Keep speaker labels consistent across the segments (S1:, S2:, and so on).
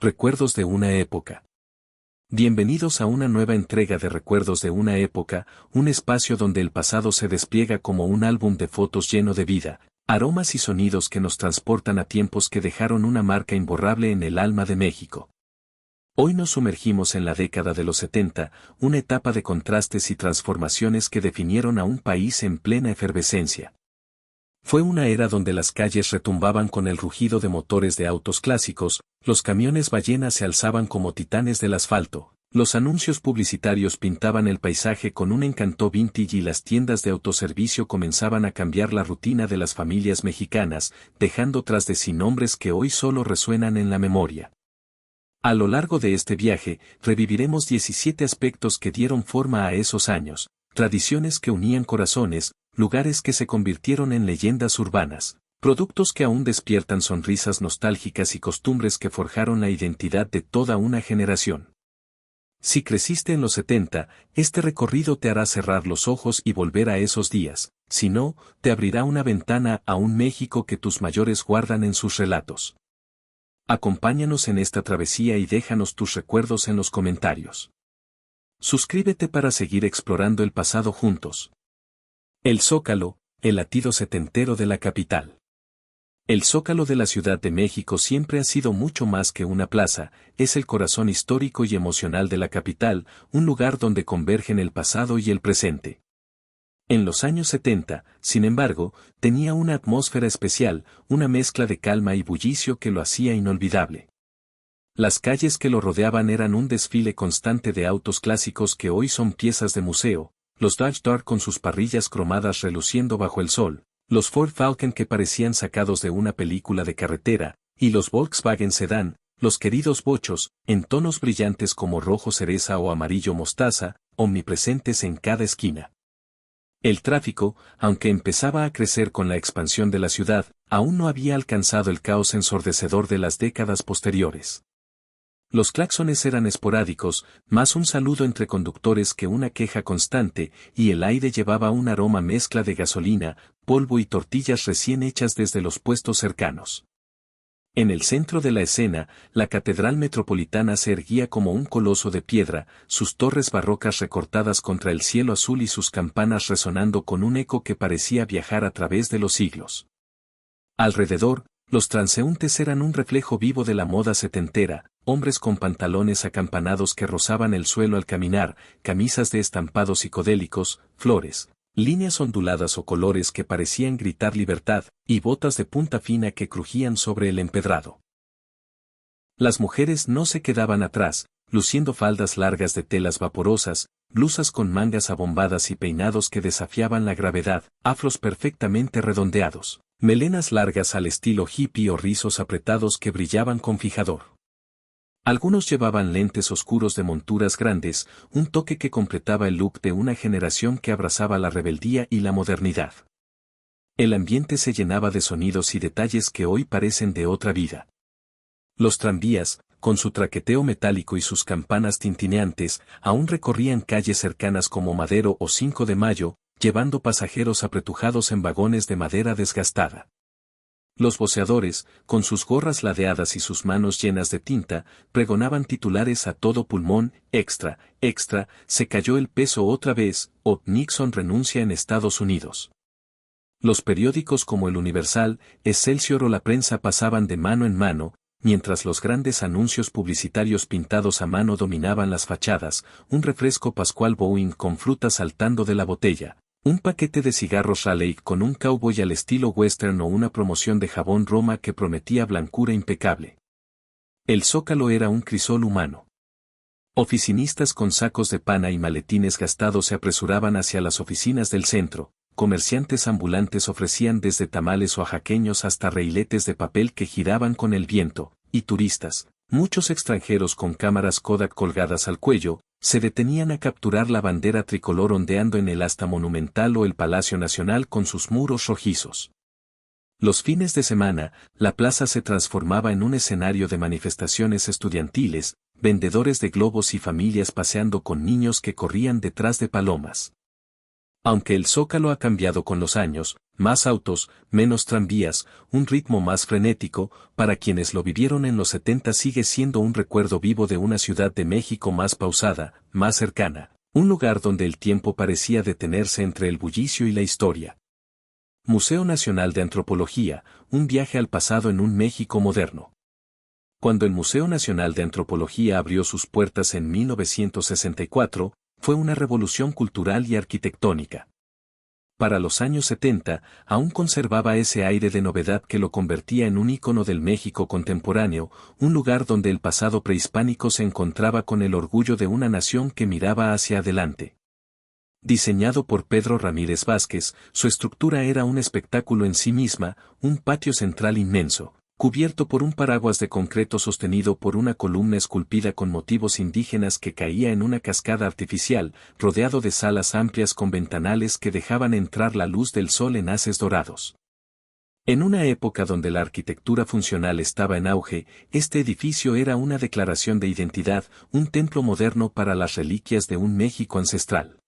S1: Recuerdos de una época. Bienvenidos a una nueva entrega de Recuerdos de una época, un espacio donde el pasado se despliega como un álbum de fotos lleno de vida, aromas y sonidos que nos transportan a tiempos que dejaron una marca imborrable en el alma de México. Hoy nos sumergimos en la década de los 70, una etapa de contrastes y transformaciones que definieron a un país en plena efervescencia. Fue una era donde las calles retumbaban con el rugido de motores de autos clásicos, los camiones ballenas se alzaban como titanes del asfalto, los anuncios publicitarios pintaban el paisaje con un encanto vintage y las tiendas de autoservicio comenzaban a cambiar la rutina de las familias mexicanas, dejando tras de sí nombres que hoy solo resuenan en la memoria. A lo largo de este viaje, reviviremos 17 aspectos que dieron forma a esos años, tradiciones que unían corazones, lugares que se convirtieron en leyendas urbanas, productos que aún despiertan sonrisas nostálgicas y costumbres que forjaron la identidad de toda una generación. Si creciste en los 70, este recorrido te hará cerrar los ojos y volver a esos días, si no, te abrirá una ventana a un México que tus mayores guardan en sus relatos. Acompáñanos en esta travesía y déjanos tus recuerdos en los comentarios. Suscríbete para seguir explorando el pasado juntos. El Zócalo, el latido setentero de la capital. El Zócalo de la Ciudad de México siempre ha sido mucho más que una plaza, es el corazón histórico y emocional de la capital, un lugar donde convergen el pasado y el presente. En los años 70, sin embargo, tenía una atmósfera especial, una mezcla de calma y bullicio que lo hacía inolvidable. Las calles que lo rodeaban eran un desfile constante de autos clásicos que hoy son piezas de museo, los Dodge Dart con sus parrillas cromadas reluciendo bajo el sol, los Ford Falcon que parecían sacados de una película de carretera, y los Volkswagen Sedán, los queridos bochos, en tonos brillantes como rojo cereza o amarillo mostaza, omnipresentes en cada esquina. El tráfico, aunque empezaba a crecer con la expansión de la ciudad, aún no había alcanzado el caos ensordecedor de las décadas posteriores. Los claxones eran esporádicos, más un saludo entre conductores que una queja constante, y el aire llevaba un aroma mezcla de gasolina, polvo y tortillas recién hechas desde los puestos cercanos. En el centro de la escena, la Catedral Metropolitana se erguía como un coloso de piedra, sus torres barrocas recortadas contra el cielo azul y sus campanas resonando con un eco que parecía viajar a través de los siglos. Alrededor, los transeúntes eran un reflejo vivo de la moda setentera, hombres con pantalones acampanados que rozaban el suelo al caminar, camisas de estampados psicodélicos, flores, líneas onduladas o colores que parecían gritar libertad, y botas de punta fina que crujían sobre el empedrado. Las mujeres no se quedaban atrás, luciendo faldas largas de telas vaporosas, blusas con mangas abombadas y peinados que desafiaban la gravedad, afros perfectamente redondeados, melenas largas al estilo hippie o rizos apretados que brillaban con fijador. Algunos llevaban lentes oscuros de monturas grandes, un toque que completaba el look de una generación que abrazaba la rebeldía y la modernidad. El ambiente se llenaba de sonidos y detalles que hoy parecen de otra vida. Los tranvías, con su traqueteo metálico y sus campanas tintineantes, aún recorrían calles cercanas como Madero o 5 de Mayo, llevando pasajeros apretujados en vagones de madera desgastada. Los voceadores, con sus gorras ladeadas y sus manos llenas de tinta, pregonaban titulares a todo pulmón: extra, extra, se cayó el peso otra vez, o Nixon renuncia en Estados Unidos. Los periódicos como El Universal, Excelsior o La Prensa pasaban de mano en mano, mientras los grandes anuncios publicitarios pintados a mano dominaban las fachadas, un refresco Pascual Boeing con fruta saltando de la botella, un paquete de cigarros Raleigh con un cowboy al estilo western o una promoción de jabón Roma que prometía blancura impecable. El Zócalo era un crisol humano. Oficinistas con sacos de pana y maletines gastados se apresuraban hacia las oficinas del centro, comerciantes ambulantes ofrecían desde tamales oaxaqueños hasta reiletes de papel que giraban con el viento, y turistas, muchos extranjeros con cámaras Kodak colgadas al cuello, se detenían a capturar la bandera tricolor ondeando en el asta monumental o el Palacio Nacional con sus muros rojizos. Los fines de semana, la plaza se transformaba en un escenario de manifestaciones estudiantiles, vendedores de globos y familias paseando con niños que corrían detrás de palomas. Aunque el Zócalo ha cambiado con los años, Más autos, menos tranvías, un ritmo más frenético, para quienes lo vivieron en los 70 sigue siendo un recuerdo vivo de una Ciudad de México más pausada, más cercana, un lugar donde el tiempo parecía detenerse entre el bullicio y la historia. Museo Nacional de Antropología, un viaje al pasado en un México moderno. Cuando el Museo Nacional de Antropología abrió sus puertas en 1964, fue una revolución cultural y arquitectónica. Para los años 70, aún conservaba ese aire de novedad que lo convertía en un ícono del México contemporáneo, un lugar donde el pasado prehispánico se encontraba con el orgullo de una nación que miraba hacia adelante. Diseñado por Pedro Ramírez Vázquez, su estructura era un espectáculo en sí misma, un patio central inmenso, cubierto por un paraguas de concreto sostenido por una columna esculpida con motivos indígenas que caía en una cascada artificial, rodeado de salas amplias con ventanales que dejaban entrar la luz del sol en haces dorados. En una época donde la arquitectura funcional estaba en auge, este edificio era una declaración de identidad, un templo moderno para las reliquias de un México ancestral.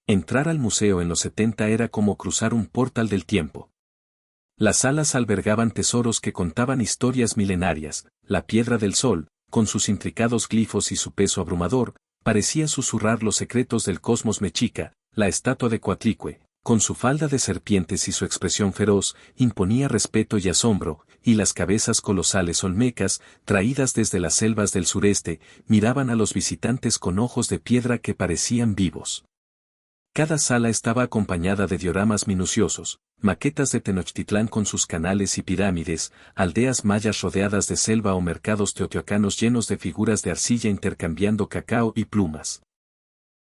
S1: Entrar al museo en los 70 era como cruzar un portal del tiempo. Las salas albergaban tesoros que contaban historias milenarias, la Piedra del Sol, con sus intricados glifos y su peso abrumador, parecía susurrar los secretos del cosmos mexica, la estatua de Coatlicue, con su falda de serpientes y su expresión feroz, imponía respeto y asombro, y las cabezas colosales olmecas, traídas desde las selvas del sureste, miraban a los visitantes con ojos de piedra que parecían vivos. Cada sala estaba acompañada de dioramas minuciosos, maquetas de Tenochtitlán con sus canales y pirámides, aldeas mayas rodeadas de selva o mercados teotihuacanos llenos de figuras de arcilla intercambiando cacao y plumas.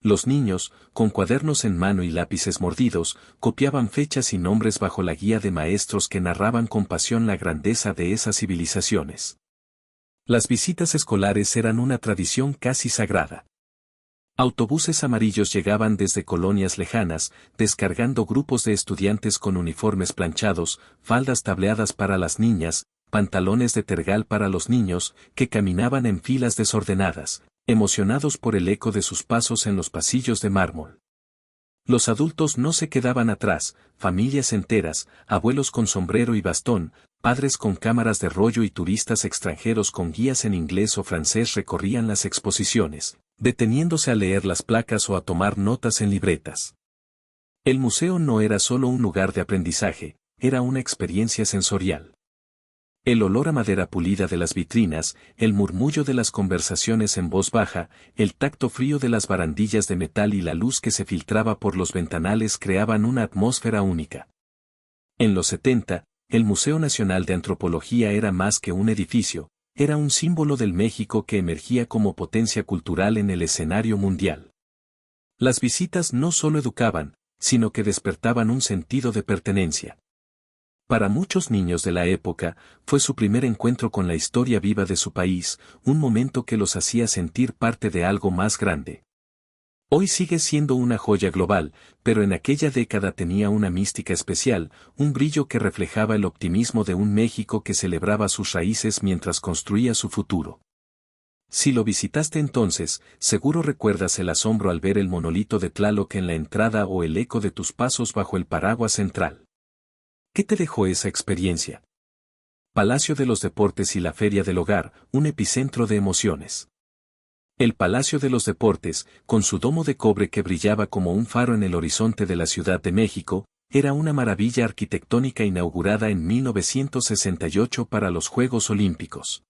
S1: Los niños, con cuadernos en mano y lápices mordidos, copiaban fechas y nombres bajo la guía de maestros que narraban con pasión la grandeza de esas civilizaciones. Las visitas escolares eran una tradición casi sagrada. Autobuses amarillos llegaban desde colonias lejanas, descargando grupos de estudiantes con uniformes planchados, faldas tableadas para las niñas, pantalones de tergal para los niños, que caminaban en filas desordenadas, emocionados por el eco de sus pasos en los pasillos de mármol. Los adultos no se quedaban atrás, familias enteras, abuelos con sombrero y bastón, padres con cámaras de rollo y turistas extranjeros con guías en inglés o francés recorrían las exposiciones, deteniéndose a leer las placas o a tomar notas en libretas. El museo no era solo un lugar de aprendizaje, era una experiencia sensorial. El olor a madera pulida de las vitrinas, el murmullo de las conversaciones en voz baja, el tacto frío de las barandillas de metal y la luz que se filtraba por los ventanales creaban una atmósfera única. En los 70, el Museo Nacional de Antropología era más que un edificio, era un símbolo del México que emergía como potencia cultural en el escenario mundial. Las visitas no solo educaban, sino que despertaban un sentido de pertenencia. Para muchos niños de la época, fue su primer encuentro con la historia viva de su país, un momento que los hacía sentir parte de algo más grande. Hoy sigue siendo una joya global, pero en aquella década tenía una mística especial, un brillo que reflejaba el optimismo de un México que celebraba sus raíces mientras construía su futuro. Si lo visitaste entonces, seguro recuerdas el asombro al ver el monolito de Tlaloc en la entrada o el eco de tus pasos bajo el paraguas central. ¿Qué te dejó esa experiencia? Palacio de los Deportes y la Feria del Hogar, un epicentro de emociones. El Palacio de los Deportes, con su domo de cobre que brillaba como un faro en el horizonte de la Ciudad de México, era una maravilla arquitectónica inaugurada en 1968 para los Juegos Olímpicos.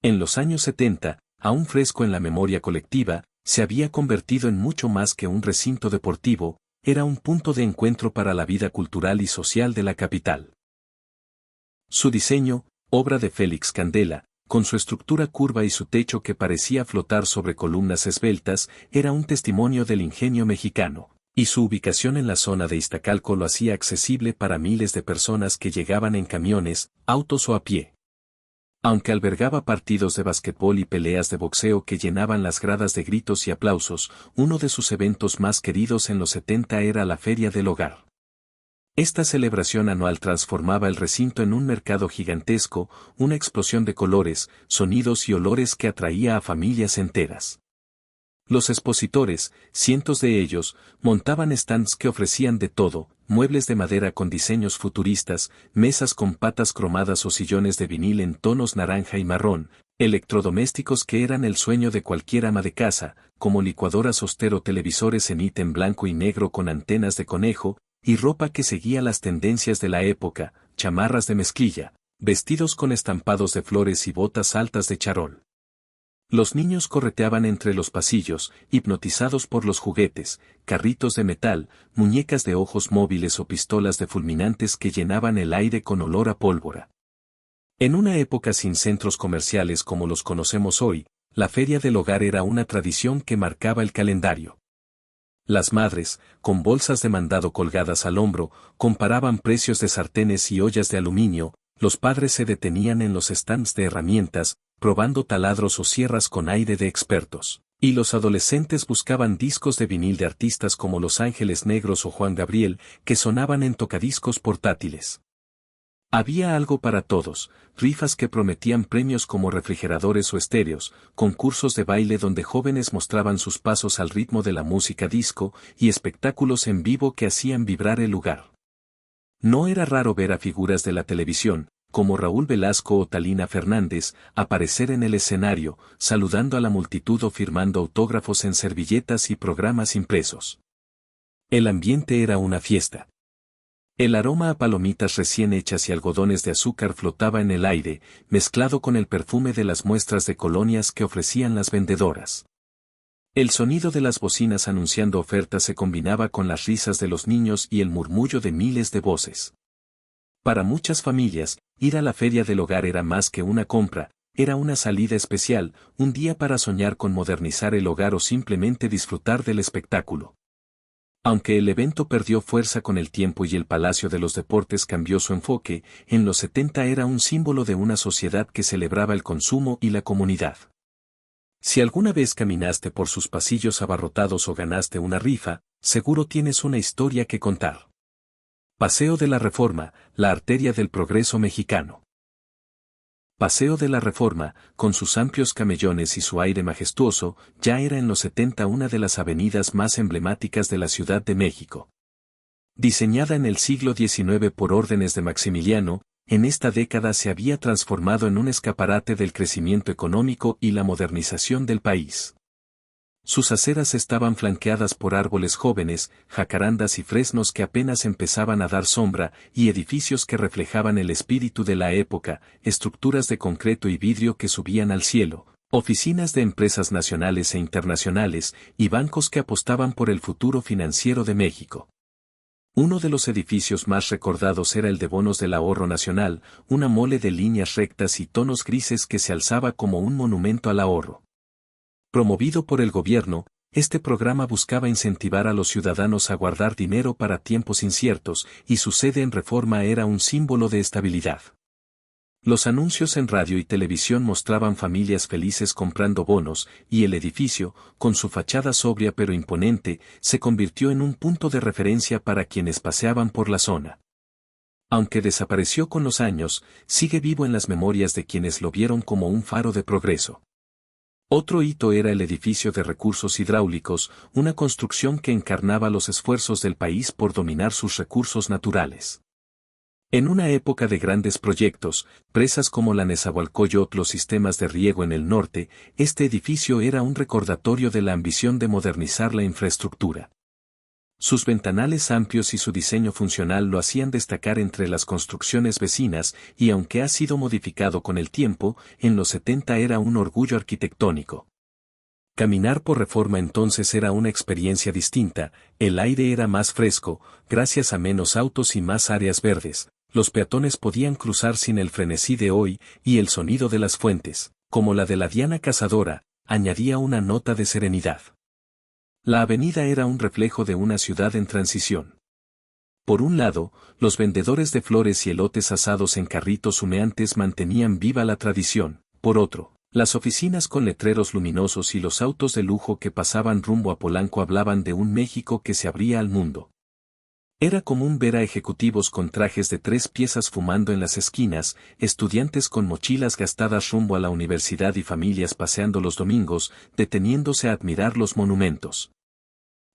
S1: En los años 70, aún fresco en la memoria colectiva, se había convertido en mucho más que un recinto deportivo, era un punto de encuentro para la vida cultural y social de la capital. Su diseño, obra de Félix Candela, con su estructura curva y su techo que parecía flotar sobre columnas esbeltas, era un testimonio del ingenio mexicano, y su ubicación en la zona de Iztacalco lo hacía accesible para miles de personas que llegaban en camiones, autos o a pie. Aunque albergaba partidos de basquetbol y peleas de boxeo que llenaban las gradas de gritos y aplausos, uno de sus eventos más queridos en los 70 era la Feria del Hogar. Esta celebración anual transformaba el recinto en un mercado gigantesco, una explosión de colores, sonidos y olores que atraía a familias enteras. Los expositores, cientos de ellos, montaban stands que ofrecían de todo, muebles de madera con diseños futuristas, mesas con patas cromadas o sillones de vinil en tonos naranja y marrón, electrodomésticos que eran el sueño de cualquier ama de casa, como licuadoras o televisores en ítem blanco y negro con antenas de conejo, y ropa que seguía las tendencias de la época, chamarras de mezclilla, vestidos con estampados de flores y botas altas de charol. Los niños correteaban entre los pasillos, hipnotizados por los juguetes, carritos de metal, muñecas de ojos móviles o pistolas de fulminantes que llenaban el aire con olor a pólvora. En una época sin centros comerciales como los conocemos hoy, la feria del hogar era una tradición que marcaba el calendario. Las madres, con bolsas de mandado colgadas al hombro, comparaban precios de sartenes y ollas de aluminio, los padres se detenían en los stands de herramientas, probando taladros o sierras con aire de expertos, y los adolescentes buscaban discos de vinil de artistas como Los Ángeles Negros o Juan Gabriel, que sonaban en tocadiscos portátiles. Había algo para todos, rifas que prometían premios como refrigeradores o estéreos, concursos de baile donde jóvenes mostraban sus pasos al ritmo de la música disco, y espectáculos en vivo que hacían vibrar el lugar. No era raro ver a figuras de la televisión, como Raúl Velasco o Talina Fernández, aparecer en el escenario, saludando a la multitud o firmando autógrafos en servilletas y programas impresos. El ambiente era una fiesta. El aroma a palomitas recién hechas y algodones de azúcar flotaba en el aire, mezclado con el perfume de las muestras de colonias que ofrecían las vendedoras. El sonido de las bocinas anunciando ofertas se combinaba con las risas de los niños y el murmullo de miles de voces. Para muchas familias, ir a la feria del hogar era más que una compra, era una salida especial, un día para soñar con modernizar el hogar o simplemente disfrutar del espectáculo. Aunque el evento perdió fuerza con el tiempo y el Palacio de los Deportes cambió su enfoque, en los 70 era un símbolo de una sociedad que celebraba el consumo y la comunidad. Si alguna vez caminaste por sus pasillos abarrotados o ganaste una rifa, seguro tienes una historia que contar. Paseo de la Reforma, la arteria del progreso mexicano. Paseo de la Reforma, con sus amplios camellones y su aire majestuoso, ya era en los 70 una de las avenidas más emblemáticas de la Ciudad de México. Diseñada en el siglo XIX por órdenes de Maximiliano, en esta década se había transformado en un escaparate del crecimiento económico y la modernización del país. Sus aceras estaban flanqueadas por árboles jóvenes, jacarandas y fresnos que apenas empezaban a dar sombra, y edificios que reflejaban el espíritu de la época, estructuras de concreto y vidrio que subían al cielo, oficinas de empresas nacionales e internacionales, y bancos que apostaban por el futuro financiero de México. Uno de los edificios más recordados era el de Bonos del Ahorro Nacional, una mole de líneas rectas y tonos grises que se alzaba como un monumento al ahorro. Promovido por el gobierno, este programa buscaba incentivar a los ciudadanos a guardar dinero para tiempos inciertos, y su sede en Reforma era un símbolo de estabilidad. Los anuncios en radio y televisión mostraban familias felices comprando bonos, y el edificio, con su fachada sobria pero imponente, se convirtió en un punto de referencia para quienes paseaban por la zona. Aunque desapareció con los años, sigue vivo en las memorias de quienes lo vieron como un faro de progreso. Otro hito era el edificio de recursos hidráulicos, una construcción que encarnaba los esfuerzos del país por dominar sus recursos naturales. En una época de grandes proyectos, presas como la Nezahualcóyotl o sistemas de riego en el norte, este edificio era un recordatorio de la ambición de modernizar la infraestructura. Sus ventanales amplios y su diseño funcional lo hacían destacar entre las construcciones vecinas, y aunque ha sido modificado con el tiempo, en los 70 era un orgullo arquitectónico. Caminar por Reforma entonces era una experiencia distinta, el aire era más fresco, gracias a menos autos y más áreas verdes, los peatones podían cruzar sin el frenesí de hoy, y el sonido de las fuentes, como la de la Diana Cazadora, añadía una nota de serenidad. La avenida era un reflejo de una ciudad en transición. Por un lado, los vendedores de flores y elotes asados en carritos humeantes mantenían viva la tradición, por otro, las oficinas con letreros luminosos y los autos de lujo que pasaban rumbo a Polanco hablaban de un México que se abría al mundo. Era común ver a ejecutivos con trajes de 3 piezas fumando en las esquinas, estudiantes con mochilas gastadas rumbo a la universidad y familias paseando los domingos, deteniéndose a admirar los monumentos.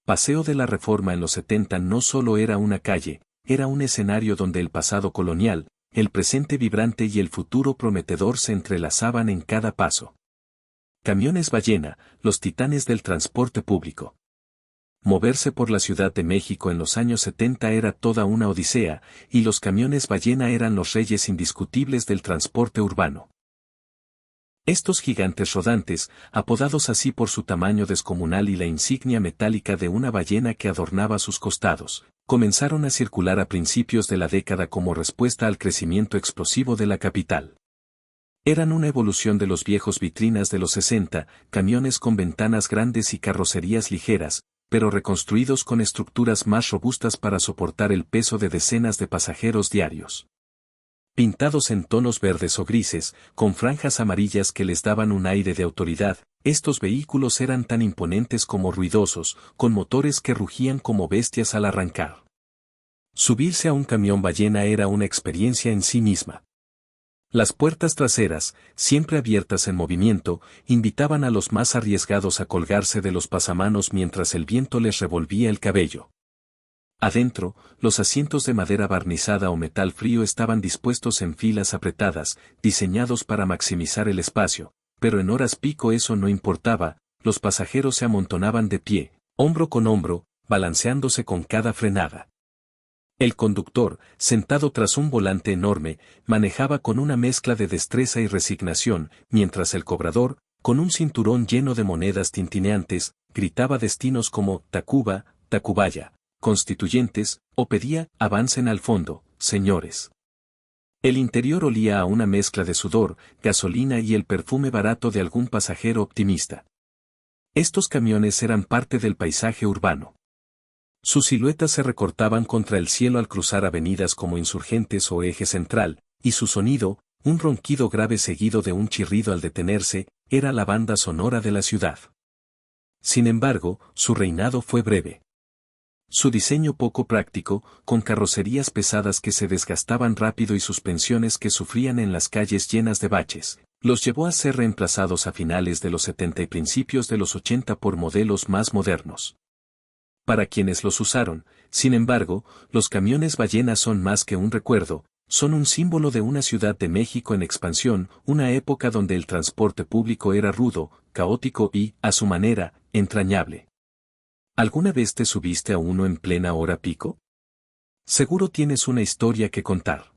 S1: Paseo de la Reforma en los 70 no solo era una calle, era un escenario donde el pasado colonial, el presente vibrante y el futuro prometedor se entrelazaban en cada paso. Camiones ballena, los titanes del transporte público. Moverse por la Ciudad de México en los años 70 era toda una odisea, y los camiones ballena eran los reyes indiscutibles del transporte urbano. Estos gigantes rodantes, apodados así por su tamaño descomunal y la insignia metálica de una ballena que adornaba sus costados, comenzaron a circular a principios de la década como respuesta al crecimiento explosivo de la capital. Eran una evolución de los viejos vitrinas de los 60, camiones con ventanas grandes y carrocerías ligeras, pero reconstruidos con estructuras más robustas para soportar el peso de decenas de pasajeros diarios. Pintados en tonos verdes o grises, con franjas amarillas que les daban un aire de autoridad, estos vehículos eran tan imponentes como ruidosos, con motores que rugían como bestias al arrancar. Subirse a un camión ballena era una experiencia en sí misma. Las puertas traseras, siempre abiertas en movimiento, invitaban a los más arriesgados a colgarse de los pasamanos mientras el viento les revolvía el cabello. Adentro, los asientos de madera barnizada o metal frío estaban dispuestos en filas apretadas, diseñados para maximizar el espacio, pero en horas pico eso no importaba, los pasajeros se amontonaban de pie, hombro con hombro, balanceándose con cada frenada. El conductor, sentado tras un volante enorme, manejaba con una mezcla de destreza y resignación, mientras el cobrador, con un cinturón lleno de monedas tintineantes, gritaba destinos como Tacuba, Tacubaya, Constituyentes, o pedía, avancen al fondo, señores. El interior olía a una mezcla de sudor, gasolina y el perfume barato de algún pasajero optimista. Estos camiones eran parte del paisaje urbano. Sus siluetas se recortaban contra el cielo al cruzar avenidas como Insurgentes o Eje Central, y su sonido, un ronquido grave seguido de un chirrido al detenerse, era la banda sonora de la ciudad. Sin embargo, su reinado fue breve. Su diseño poco práctico, con carrocerías pesadas que se desgastaban rápido y suspensiones que sufrían en las calles llenas de baches, los llevó a ser reemplazados a finales de los 70 y principios de los 80 por modelos más modernos. Para quienes los usaron, sin embargo, los camiones ballena son más que un recuerdo, son un símbolo de una Ciudad de México en expansión, una época donde el transporte público era rudo, caótico y, a su manera, entrañable. ¿Alguna vez te subiste a uno en plena hora pico? Seguro tienes una historia que contar.